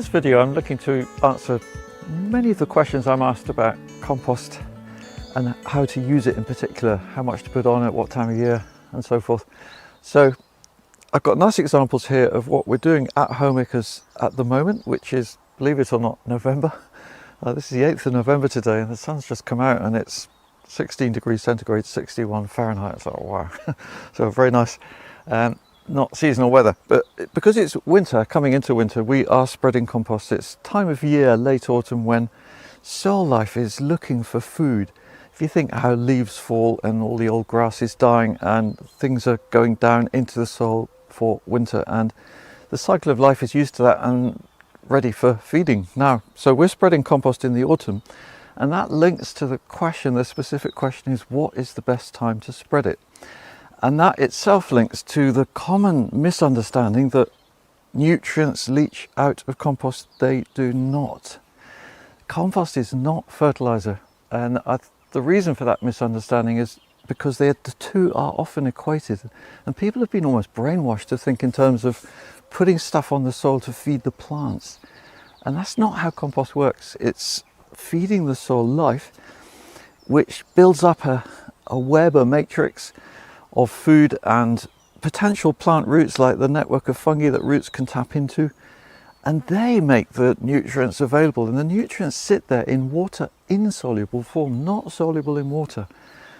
this video I'm looking to answer many of the questions I'm asked about compost and how to use it in particular, how much to put on it, what time of year and so forth. So I've got nice examples here of what we're doing at Homemakers at the moment, which is, believe it or not, November. This is the 8th of November today and the sun's just come out and it's 16 degrees centigrade, 61 Fahrenheit. It's like, wow. So very nice. Not seasonal weather, but because it's winter, coming into winter, we are spreading compost. It's time of year, late autumn, when soil life is looking for food. If you think how leaves fall and all the old grass is dying and things are going down into the soil for winter, and the cycle of life is used to that and ready for feeding now. So we're spreading compost in the autumn, and that links to the question, the specific question is, what is the best time to spread it? And that itself links to the common misunderstanding that nutrients leach out of compost. They do not. Compost is not fertilizer, and the reason for that misunderstanding is because the two are often equated, and people have been almost brainwashed to think in terms of putting stuff on the soil to feed the plants, and that's not how compost works. It's feeding the soil life, which builds up a web, a matrix of food and potential plant roots, like the network of fungi that roots can tap into, and they make the nutrients available, and the nutrients sit there in water insoluble form, not soluble in water.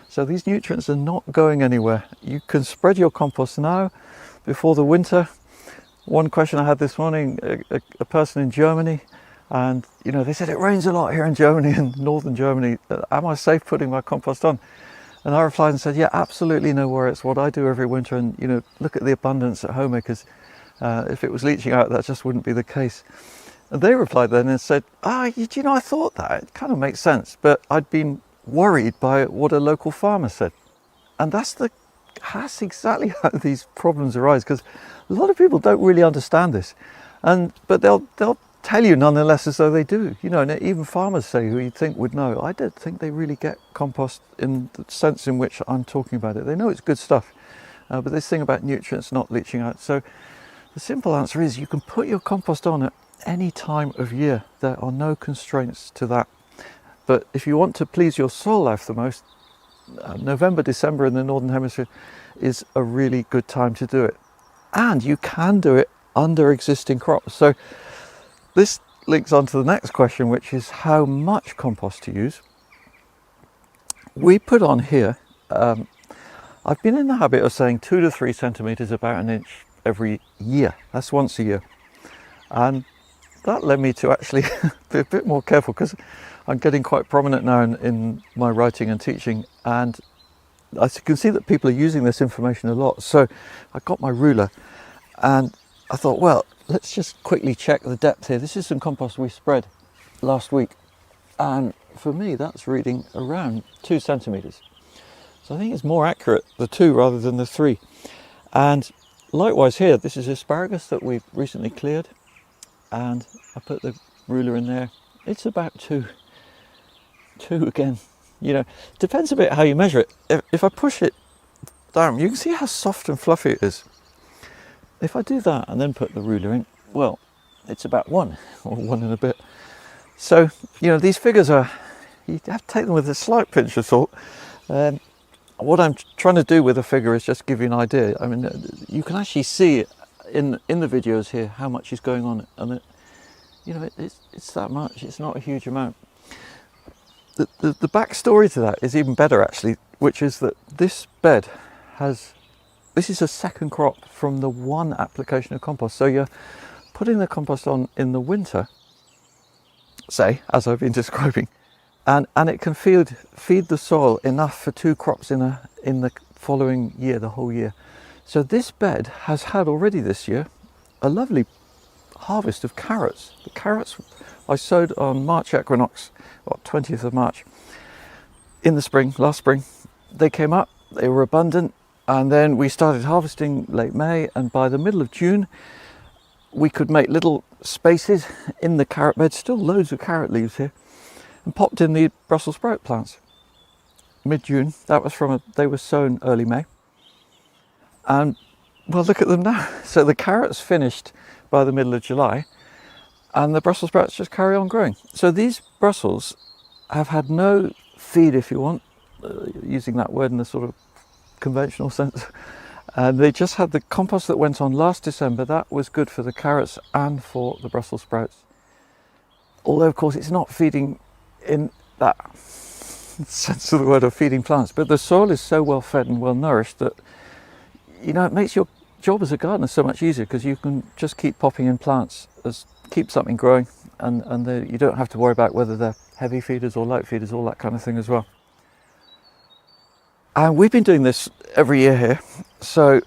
So these nutrients are not going anywhere. You can spread your compost now before the winter. One question I had this morning, a person in Germany, and they said it rains a lot here in Germany, in northern Germany. Am I safe putting my compost on? And I replied and said, yeah, absolutely no worry. It's what I do every winter. And, look at the abundance at Homemakers. If it was leaching out, that just wouldn't be the case. And they replied then and said, I thought that. It kind of makes sense. But I'd been worried by what a local farmer said. And that's exactly how these problems arise, because a lot of people don't really understand this. But they'll tell you nonetheless as though they do, and even farmers say, who you'd think would know, I don't think they really get compost in the sense in which I'm talking about it. They know it's good stuff, but this thing about nutrients not leaching out. So the simple answer is you can put your compost on at any time of year. There are no constraints to that. But if you want to please your soil life the most, November, December in the Northern Hemisphere is a really good time to do it. And you can do it under existing crops. So this links on to the next question, which is how much compost to use. We put on here, I've been in the habit of saying 2 to 3 centimetres, about an inch every year. That's once a year. And that led me to actually be a bit more careful, because I'm getting quite prominent now in my writing and teaching, and I can see that people are using this information a lot. So I got my ruler and I thought, well, let's just quickly check the depth here. This is some compost we spread last week, and for me that's reading around 2 centimetres. So I think it's more accurate, the 2 rather than the 3. And likewise here, this is asparagus that we've recently cleared, and I put the ruler in there. It's about 2 again. Depends a bit how you measure it. If I push it down, you can see how soft and fluffy it is. If I do that and then put the ruler in, well, it's about 1 or 1 and a bit. So, these figures you have to take them with a slight pinch of salt. What I'm trying to do with a figure is just give you an idea. I mean, you can actually see in the videos here how much is going on, and it's that much. It's not a huge amount. The backstory to that is even better, actually, which is that this bed this is a second crop from the one application of compost. So you're putting the compost on in the winter, say, as I've been describing, and it can feed the soil enough for 2 crops in the following year, the whole year. So this bed has had already this year a lovely harvest of carrots. The carrots I sowed on March equinox, 20th of March, in the spring, last spring. They came up, they were abundant, and then we started harvesting late May, and by the middle of June we could make little spaces in the carrot bed, still loads of carrot leaves here, and popped in the Brussels sprout plants. Mid-June, that was they were sown early May, and well, look at them now. So the carrots finished by the middle of July, and the Brussels sprouts just carry on growing. So these Brussels have had no feed, if you want, using that word in the sort of conventional sense. And they just had the compost that went on last December. That was good for the carrots and for the Brussels sprouts. Although, of course, it's not feeding in that sense of the word of feeding plants, but the soil is so well fed and well nourished that, you know, it makes your job as a gardener so much easier, because you can just keep popping in plants, keep something growing, and you don't have to worry about whether they're heavy feeders or light feeders, all that kind of thing as well. And we've been doing this every year here, so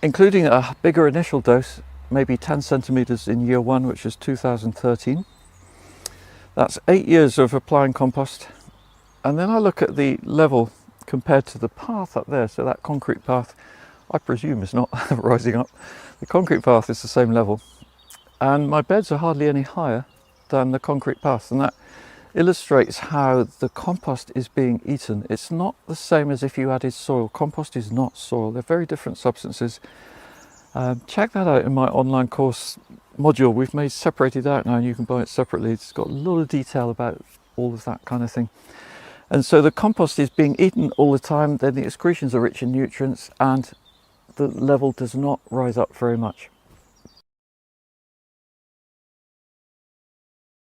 including a bigger initial dose, maybe 10 centimetres in year one, which is 2013. That's 8 years of applying compost. And then I look at the level compared to the path up there. So that concrete path, I presume, is not rising up. The concrete path is the same level. And my beds are hardly any higher than the concrete path. And that illustrates how the compost is being eaten. It's not the same as if you added soil. Compost is not soil. They're very different substances. Check that out in my online course module. We've made separated out now, and you can buy it separately. It's got a lot of detail about all of that kind of thing. And so the compost is being eaten all the time, then the excretions are rich in nutrients, and the level does not rise up very much.